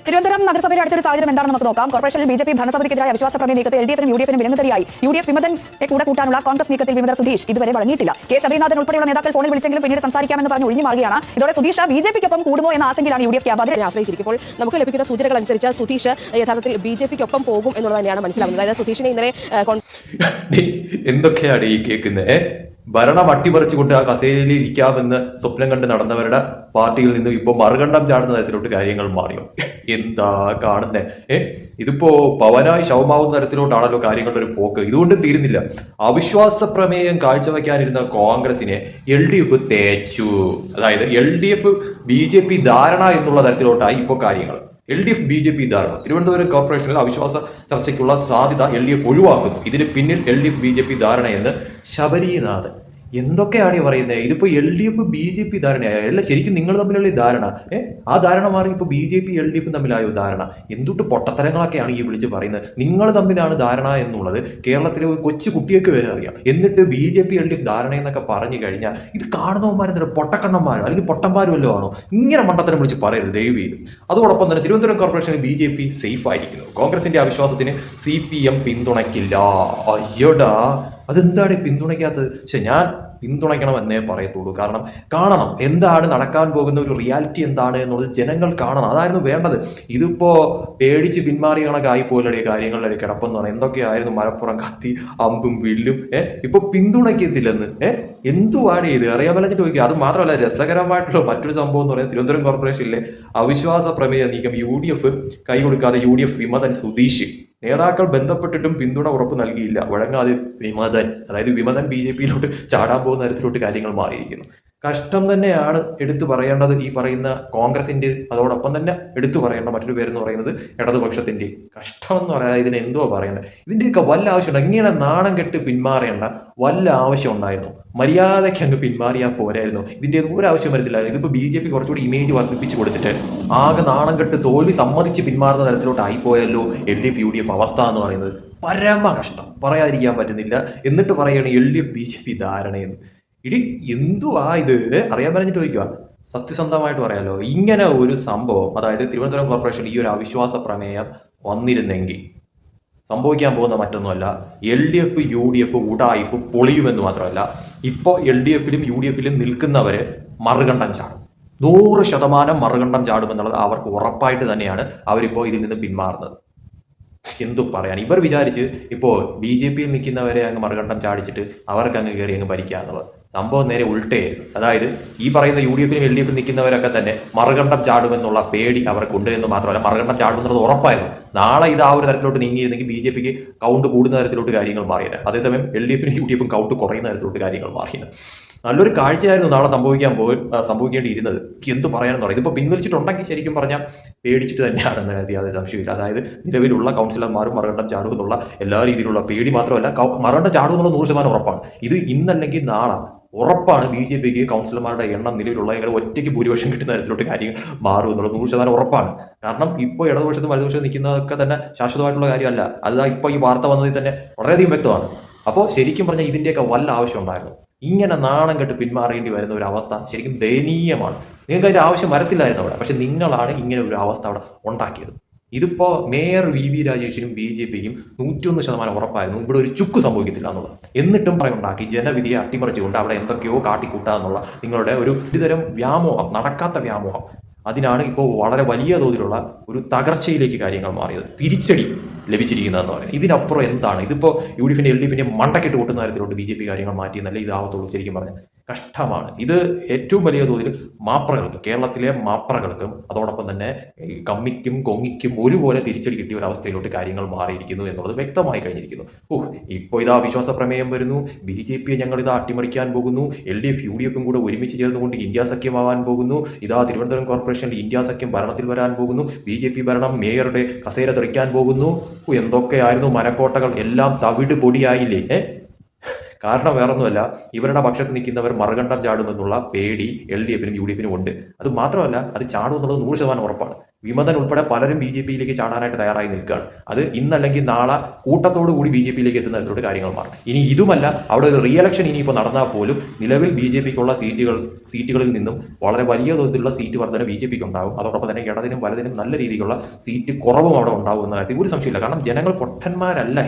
തിരുവനന്തപുരം നഗരസഭയുടെ അടുത്തൊരു സാഹചര്യം എന്താണെന്ന് നമുക്ക് നോക്കാം. കോർപ്പറേഷനിൽ ബി.ജെ.പി ഭരണസമിതിക്കെതിരായ അവിശ്വാസ പ്രമേയ നീക്കത്തിൽ എൽ.ഡി.എഫിനും യു.ഡി.എഫിനും വിലങ്ങുതടിയായി. യു.ഡി.എഫ് വിമതനെ കൂടെ കൂട്ടാനുള്ള കോൺഗ്രസ് നീക്കത്തിൽ വിമത സുധീഷ് ഇതുവരെ വഴങ്ങിയിട്ടില്ല. കെ ശബരിനാഥൻ ഉൾപ്പെടെയുള്ള നേതാക്കൾ ഫോണിൽ വിളിച്ചെങ്കിലും പിന്നീട് സംസാരിക്കാമെന്ന് പറഞ്ഞ് ഒഴിഞ്ഞു മാറുകയാണ്. ഇതോടെ സുധീഷ് ബി.ജെ.പിക്കൊപ്പം കൂടുമോ എന്ന ആശങ്കയിലാണ് യു.ഡി.എഫ് ക്യാമ്പ് അതിനെ ആശ്രയിച്ചിരിക്കുമ്പോൾ നമുക്ക് ലഭിക്കുന്ന സൂചനകൾ അനുസരിച്ച് സുധീഷ് യഥാർത്ഥത്തിൽ ബി.ജെ.പിക്കൊപ്പം പോകും എന്നുള്ളത് തന്നെയാണ് മനസ്സിലാവുന്നത്. അതായത് സുധീഷിനെ ഇന്നലെ എന്തൊക്കെയാണ് ഈ കേൾക്കുന്നത്? ഭരണം അട്ടിമറിച്ചുകൊണ്ട് ആ കസേരയിൽ ഇരിക്കാമെന്ന് സ്വപ്നം കണ്ട് നടന്നവരുടെ പാർട്ടിയിൽ നിന്നും ഇപ്പൊ മറുകണ്ഠം ചാടുന്ന തരത്തിലോട്ട് കാര്യങ്ങൾ മാറിയോ? എന്താ കാണുന്നേ? ഇതിപ്പോ പവനായി ശവമാവുന്ന തരത്തിലോട്ടാണല്ലോ കാര്യങ്ങളുടെ ഒരു പോക്ക്. ഇതുകൊണ്ട് തീരുന്നില്ല. അവിശ്വാസ പ്രമേയം കാഴ്ചവെക്കാനിരുന്ന കോൺഗ്രസിനെ LDF തേച്ചു. അതായത് LDF BJP ധാരണ എന്നുള്ള തരത്തിലോട്ടായി ഇപ്പൊ കാര്യങ്ങൾ. LDF BJP ധാരണ. തിരുവനന്തപുരം കോർപ്പറേഷനിൽ അവിശ്വാസ ചർച്ചയ്ക്കുള്ള സാധ്യത LDF ഒഴിവാക്കുന്നു. ഇതിന് പിന്നിൽ LDF BJP ധാരണ എന്ന് ശബരിനാഥൻ. എന്തൊക്കെയാണ് ഈ പറയുന്നത്? ഇതിപ്പോ LDF BJP ധാരണയായോ? അല്ല, ശരിക്കും നിങ്ങൾ തമ്മിലുള്ള ധാരണ ആ ധാരണ മാറി ഇപ്പൊ BJP LDF തമ്മിലായോ ധാരണ? എന്തുട്ട് പൊട്ടത്തരങ്ങളൊക്കെയാണ് ഈ വിളിച്ച് പറയുന്നത്? നിങ്ങൾ തമ്മിലാണ് ധാരണ എന്നുള്ളത് കേരളത്തിലെ കൊച്ചു കുട്ടിയൊക്കെ വരെ അറിയാം. എന്നിട്ട് BJP LDF ധാരണ എന്നൊക്കെ പറഞ്ഞു കഴിഞ്ഞാൽ ഇത് കാണുന്നവന്മാരെന്താ പൊട്ടക്കണ്ണന്മാരോ അല്ലെങ്കിൽ പൊട്ടന്മാരോ വല്ലോ ആണോ? ഇങ്ങനെ മണ്ടത്തരം വിളിച്ച് പറയരുത് ദയവ് ചെയ്ത്. അതോടൊപ്പം തന്നെ തിരുവനന്തപുരം കോർപ്പറേഷനിൽ BJP സേഫ് ആയിരിക്കുന്നു. കോൺഗ്രസിന്റെ അവിശ്വാസത്തിന് CPM പിന്തുണയ്ക്കില്ല. അയ്യോടാ, അതെന്താണ് പിന്തുണയ്ക്കാത്തത്? പക്ഷെ ഞാൻ പിന്തുണയ്ക്കണമെന്നേ പറയത്തുള്ളൂ. കാരണം കാണണം എന്താണ് നടക്കാൻ പോകുന്ന ഒരു റിയാലിറ്റി എന്താണ് എന്നുള്ളത് ജനങ്ങൾ കാണണം. അതായിരുന്നു വേണ്ടത്. ഇതിപ്പോ പേടിച്ച് പിന്മാറിയ കണക്കായി പോലടിയ കാര്യങ്ങളിലൊരു കിടപ്പെന്ന് പറഞ്ഞാൽ എന്തൊക്കെയായിരുന്നു മലപ്പുറം കത്തി അമ്പും വില്ലും. ഇപ്പൊ പിന്തുണയ്ക്കത്തില്ലെന്ന് എന്തുവാണ് ഇത്? അറിയാൻ പറ്റിട്ട് ചോദിക്കുക. അത് മാത്രമല്ല, രസകരമായിട്ടുള്ള മറ്റൊരു സംഭവം എന്ന് പറയുന്നത് തിരുവനന്തപുരം കോർപ്പറേഷനിലെ അവിശ്വാസ പ്രമേയ നീക്കം UDF കൈ കൊടുക്കാതെ UDF വിമതൻ സുധീഷ്. നേതാക്കൾ ബന്ധപ്പെട്ടിട്ടും പിന്തുണ ഉറപ്പ് നൽകിയില്ല. വഴങ്ങാതെ വിമതൻ, അതായത് വിമതൻ BJPയിലോട്ട് ചാടാൻ പോകുന്ന തരത്തിലോട്ട് കാര്യങ്ങൾ മാറിയിരിക്കുന്നു. കഷ്ടം തന്നെയാണ് എടുത്തു പറയേണ്ടത് ഈ പറയുന്ന കോൺഗ്രസിന്റെ. അതോടൊപ്പം തന്നെ എടുത്തു പറയേണ്ട മറ്റൊരു പേരെന്ന് പറയുന്നത് ഇടതുപക്ഷത്തിന്റെ. കഷ്ടം എന്ന് പറയാൻ ഇതിന് എന്തോ പറയേണ്ടത്? ഇതിന്റെയൊക്കെ വല്ല ആവശ്യമുണ്ടോ? ഇങ്ങനെ നാണം കെട്ട് പിന്മാറേണ്ട വല്ല ആവശ്യം ഉണ്ടായിരുന്നു? മര്യാദയ്ക്ക് അങ്ങ് പിന്മാറിയാൽ പോരായിരുന്നു. ഇതിന്റെ ഒരു ആവശ്യം വരുന്നില്ല. ഇതിപ്പോ BJP കുറച്ചുകൂടി ഇമേജ് വർദ്ധിപ്പിച്ചു കൊടുത്തിട്ട് ആകെ നാണം കെട്ട് തോൽവി സമ്മതിച്ച് പിന്മാറുന്ന തരത്തിലോട്ട് ആയിപ്പോയല്ലോ LDF UDF അവസ്ഥ എന്ന് പറയുന്നത്. പരമ കഷ്ടം, പറയാതിരിക്കാൻ പറ്റുന്നില്ല. എന്നിട്ട് പറയാണ് LDF BJP ധാരണയെന്ന്. ഇടി എന്തുവാ ഇത്? അറിയാൻ പറഞ്ഞിട്ട് ചോദിക്കുക. സത്യസന്ധമായിട്ട് പറയാലോ, ഇങ്ങനെ ഒരു സംഭവം, അതായത് തിരുവനന്തപുരം കോർപ്പറേഷനിൽ ഈ ഒരു അവിശ്വാസ പ്രമേയം വന്നിരുന്നെങ്കിൽ സംഭവിക്കാൻ പോകുന്ന മറ്റൊന്നുമല്ല, LDF UDF ഉടായിപ്പ് പൊളിയുമെന്ന് മാത്രമല്ല, ഇപ്പോൾ LDFിലും UDFിലും നിൽക്കുന്നവര് മറുകണ്ഠം ചാടും. 100% മറുകണ്ഠം ചാടുമെന്നുള്ളത് അവർക്ക് ഉറപ്പായിട്ട് തന്നെയാണ്. അവരിപ്പോൾ ഇതിൽ നിന്ന് പിന്മാറുന്നത്. എന്തു പറയാൻ? ഇവർ വിചാരിച്ച് ഇപ്പോൾ BJPയിൽ നിൽക്കുന്നവരെ അങ്ങ് മറുകണ്ഠം ചാടിച്ചിട്ട് അവർക്ക് അങ്ങ് കയറി അങ്ങ് ഭരിക്കുക എന്നുള്ളത്. സംഭവം നേരെ ഉൾട്ടയായിരുന്നു. അതായത് ഈ പറയുന്ന UDFിലും LDFിലും നിൽക്കുന്നവരൊക്കെ തന്നെ മറുകണ്ഠം ചാടുമെന്നുള്ള പേടി അവർക്കുണ്ട് എന്ന് മാത്രമല്ല, മറുകണ്ഠം ചാടുമെന്നുള്ളത് ഉറപ്പായിരുന്നു. നാളെ ഇത് ആ ഒരു തരത്തിലോട്ട് നീങ്ങിയിരുന്നെങ്കിൽ BJPക്ക് കൗണ്ട് കൂടുന്ന തരത്തിലോട്ട് കാര്യങ്ങൾ മാറിയത്. അതേസമയം LDFിനും UDFും കൗണ്ട് കുറയുന്ന തരത്തിലോട്ട് കാര്യങ്ങൾ മാറിയത്. നല്ലൊരു കാഴ്ചയായിരുന്നു നാളെ സംഭവിക്കേണ്ടിയിരുന്നത്. എന്ത് പറയാനെന്ന് പറയും. ഇതിപ്പോൾ പിൻവലിച്ചിട്ടുണ്ടെങ്കിൽ ശരിക്കും പറഞ്ഞാൽ പേടിച്ചിട്ട് തന്നെയാണെന്ന് കരുതി അത് സംശയമില്ല. അതായത് നിലവിലുള്ള കൗൺസിലർമാരും മറുകണ്ഠം ചാടുമെന്നുള്ള എല്ലാ രീതിയിലുള്ള പേടി മാത്രമല്ല, മറുകണ്ഠം ചാടുമെന്നുള്ള 100% ഉറപ്പാണ്. ഇത് ഇന്നല്ലെങ്കിൽ നാളെ ഉറപ്പാണ് BJPക്ക് കൗൺസിലർമാരുടെ എണ്ണം നിലവിലുള്ള ഒറ്റയ്ക്ക് ഭൂരിപക്ഷം കിട്ടുന്ന തരത്തിലോട്ട് കാര്യങ്ങൾ മാറും എന്നുള്ളത് 100% ഉറപ്പാണ്. കാരണം ഇപ്പോൾ ഇടതുപക്ഷത്തും വലതുപക്ഷത്തും നിൽക്കുന്നതൊക്കെ തന്നെ ശാശ്വതമായിട്ടുള്ള കാര്യമല്ല. അത് ഇപ്പോൾ ഈ വാർത്ത വന്നതിൽ തന്നെ വളരെയധികം വ്യക്തമാണ്. അപ്പോൾ ശരിക്കും പറഞ്ഞാൽ ഇതിൻ്റെയൊക്കെ വല്ല ആവശ്യം ഉണ്ടായിരുന്നു? ഇങ്ങനെ നാണം കെട്ട് പിന്മാറേണ്ടി വരുന്ന ഒരു അവസ്ഥ ശരിക്കും ദയനീയമാണ്. നിങ്ങൾക്ക് അതിൻ്റെ ആവശ്യം വരത്തില്ലായിരുന്നു അവിടെ. പക്ഷെ നിങ്ങളാണ് ഇങ്ങനെ ഒരു അവസ്ഥ അവിടെ ഉണ്ടാക്കിയത്. ഇതിപ്പോൾ മേയർ VV രാജേഷിനും BJPക്കും 101% ഉറപ്പായിരുന്നു ഇവിടെ ഒരു ചുക്ക് സംഭവിക്കത്തില്ല എന്നുള്ളത്. എന്നിട്ടും പറയുണ്ടാക്കി ജനവിധിയെ അട്ടിമറിച്ചുകൊണ്ട് അവിടെ എന്തൊക്കെയോ കാട്ടിക്കൂട്ടുക എന്നുള്ള നിങ്ങളുടെ ഒരു ഇതരം വ്യാമോഹം, നടക്കാത്ത വ്യാമോഹം, അതിനാണ് ഇപ്പോൾ വളരെ വലിയ തോതിലുള്ള ഒരു തകർച്ചയിലേക്ക് കാര്യങ്ങൾ മാറിയത്. തിരിച്ചടി ലഭിച്ചിരിക്കുന്നതെന്ന് പറയുന്നത്. ഇതിനപ്പുറം എന്താണ്? ഇതിപ്പോൾ UDFിൻ്റെ LDFിൻ്റെ മണ്ടക്കെട്ട് കൂട്ടുന്ന തരത്തിലോട്ട് BJP കാര്യങ്ങൾ മാറ്റിയെന്നല്ലേ ഇതാവത്തുള്ളൂ. ശരിക്കും പറഞ്ഞാൽ കഷ്ടമാണ്. ഇത് ഏറ്റവും വലിയ തോതിൽ മാപ്രകൾക്ക്, കേരളത്തിലെ മാപ്രകൾക്കും അതോടൊപ്പം തന്നെ കമ്മിക്കും കൊങ്ങിക്കും ഒരുപോലെ തിരിച്ചടി കിട്ടിയ ഒരു അവസ്ഥയിലോട്ട് കാര്യങ്ങൾ മാറിയിരിക്കുന്നു എന്നുള്ളത് വ്യക്തമായി കഴിഞ്ഞിരിക്കുന്നു. ഇപ്പോൾ ഇതാ വിശ്വാസ പ്രമേയം വരുന്നു. BJPയെ ഞങ്ങൾ ഇതാ അട്ടിമറിക്കാൻ പോകുന്നു. LDF UDFും കൂടെ ഒരുമിച്ച് ചേർന്നുകൊണ്ട് ഇന്ത്യ സഖ്യമാവാൻ പോകുന്നു. ഇതാ തിരുവനന്തപുരം കോർപ്പറേഷനിൽ ഇന്ത്യ സഖ്യം ഭരണത്തിൽ വരാൻ പോകുന്നു. BJP ഭരണം മേയറുടെ കസേര തെറിക്കാൻ പോകുന്നു. എന്തൊക്കെയായിരുന്നു മനക്കോട്ടകൾ, എല്ലാം തവിട് പൊടിയായില്ലേ? കാരണം വേറൊന്നുമല്ല, ഇവരുടെ പക്ഷത്ത് നിൽക്കുന്നവർ മറുകണ്ഠം ചാടുമെന്നുള്ള പേടി LDFിനും UDFിനും ഉണ്ട്. അത് മാത്രമല്ല, അത് ചാടുമെന്നുള്ളത് 100% ഉറപ്പാണ്. വിമതൻ ഉൾപ്പെടെ പലരും ബി ജെ പിയിലേക്ക് ചാടാനായിട്ട് തയ്യാറായി നിൽക്കുകയാണ്. അത് ഇന്നല്ലെങ്കിൽ നാളെ കൂട്ടത്തോടു കൂടി ബി ജെ പിയിലേക്ക് എത്തുന്ന തരത്തിലോട്ട് കാര്യങ്ങൾ മാറും. ഇനി ഇതുമല്ല, അവിടെ ഒരു റീഇലക്ഷൻ ഇനിയിപ്പോൾ നടന്നാൽ പോലും നിലവിൽ ബി ജെ പിക്കുള്ള സീറ്റുകളിൽ നിന്നും വളരെ വലിയ തോതിലുള്ള സീറ്റ് വർധന ബി ജെ പിക്ക് ഉണ്ടാകും. അതോടൊപ്പം തന്നെ ഇടതിനും വലതിനും നല്ല രീതിയിലുള്ള സീറ്റ് കുറവും അവിടെ ഉണ്ടാകും എന്ന കാര്യത്തിൽ ഒരു സംശയമില്ല. കാരണം ജനങ്ങൾ പൊട്ടന്മാരല്ല.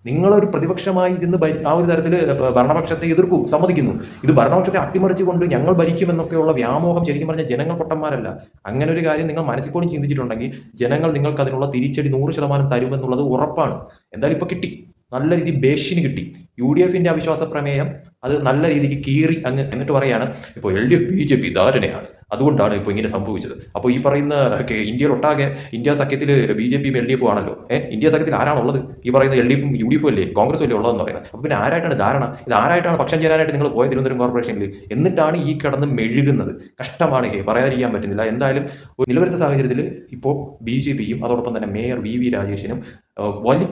നിങ്ങളൊരു പ്രതിപക്ഷമായി ഇരുന്ന് ആ ഒരു തരത്തിൽ ഭരണപക്ഷത്തെ എതിർക്കൂ, സമ്മതിക്കുന്നു. ഇത് ഭരണപക്ഷത്തെ അട്ടിമറിച്ചുകൊണ്ട് ഞങ്ങൾ ഭരിക്കുമെന്നൊക്കെയുള്ള വ്യാമോഹം ശരിക്കും പറഞ്ഞാൽ ജനങ്ങൾ പൊട്ടന്മാരല്ല. അങ്ങനെ ഒരു കാര്യം നിങ്ങൾ മനസ്സിൽ പോലും ചിന്തിച്ചിട്ടുണ്ടെങ്കിൽ ജനങ്ങൾ നിങ്ങൾക്ക് അതിനുള്ള തിരിച്ചടി 100% തരുമെന്നുള്ളത് ഉറപ്പാണ്. എന്തായാലും ഇപ്പോൾ കിട്ടി, നല്ല രീതിയിൽ ബേഷിന് കിട്ടി. UDFന്റെ അവിശ്വാസ പ്രമേയം അത് നല്ല രീതിക്ക് കീറി അങ്ങ് എന്നിട്ട് പറയാണ് ഇപ്പോൾ LDF BJP ധാരണയാണ്, അതുകൊണ്ടാണ് ഇപ്പോൾ ഇങ്ങനെ സംഭവിച്ചത്. അപ്പോൾ ഈ പറയുന്ന ഇന്ത്യയിലൊട്ടാകെ ഇന്ത്യ സഖ്യത്തിൽ BJP LDF ആണല്ലോ. ഇന്ത്യ സഖ്യത്തിൽ ആരാണുള്ളത്? ഈ പറയുന്ന LDF UDF അല്ലേ, കോൺഗ്രസ് അല്ലേ ഉള്ളതെന്ന് പറയുന്നത്. അപ്പോൾ പിന്നെ ആരായിട്ടാണ് ധാരണ? ഇത് ആരായിട്ടാണ് പക്ഷം ചേരാനായിട്ട് നിങ്ങൾ പോയ തിരുവനന്തപുരം കോർപ്പറേഷനിൽ? എന്നിട്ടാണ് ഈ കിടന്ന് മെഴുകുന്നത്. കഷ്ടമാണ്, പറയാതിരിക്കാൻ പറ്റുന്നില്ല. എന്തായാലും നിലവിലത്തെ സാഹചര്യത്തിൽ ഇപ്പോൾ BJPയും അതോടൊപ്പം തന്നെ മേയർ VV രാജേഷിനും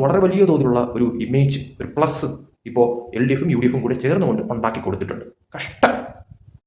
വളരെ വലിയ തോതിലുള്ള ഒരു ഇമേജ്, ഒരു പ്ലസ് ഇപ്പോൾ LDFും UDFും കൂടെ ചേർന്നുകൊണ്ട് ഉണ്ടാക്കി കൊടുത്തിട്ടുണ്ട്. കഷ്ടം.